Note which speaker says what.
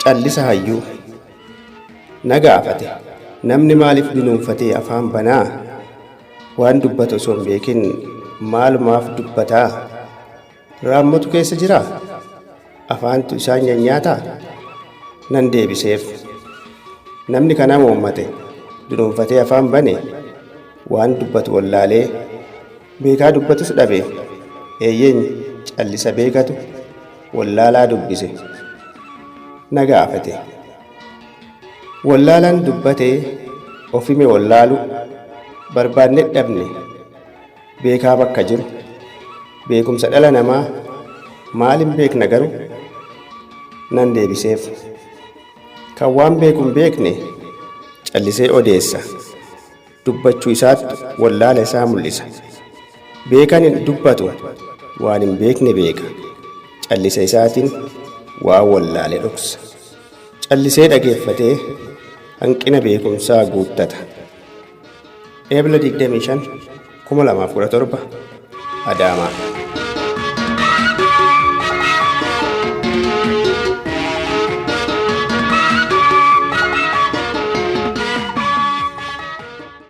Speaker 1: Callisa hayyuu na gaafate. Namni maaliif dunuunfatee afaan banaa? Waan dubbatu osoo hin beekin maalumaaf dubbataa? Raammatu keessa jiraa? Afaantu isaan nyaataa? Nan deebiseef. Namni kana uummate dunuunfatee afaan bane waan dubbatu wallaalee beekaa dubbatus dhabe. Eeyyeen callisa beekatu wallaalaa dubbise. Na gaafate. Wallaalaan dubbatee ofime wallaalu barbaanne dhabne beekaa bakka jiru beekumsa dhala namaa maalin beekna garuu? Nan deebiseef. Kan waan beeku hin beekne callisee odeessa. Dubbachuu isaatti wallaala isaa mul'isa. Beekan hin dubbatu waan hin beekne beeka. Callisa isaatiin waan wallaale dhoksa. Callisee dhageeffatee hanqina beekumsaa guuttata. Eebla 25 2017 Adaamaa.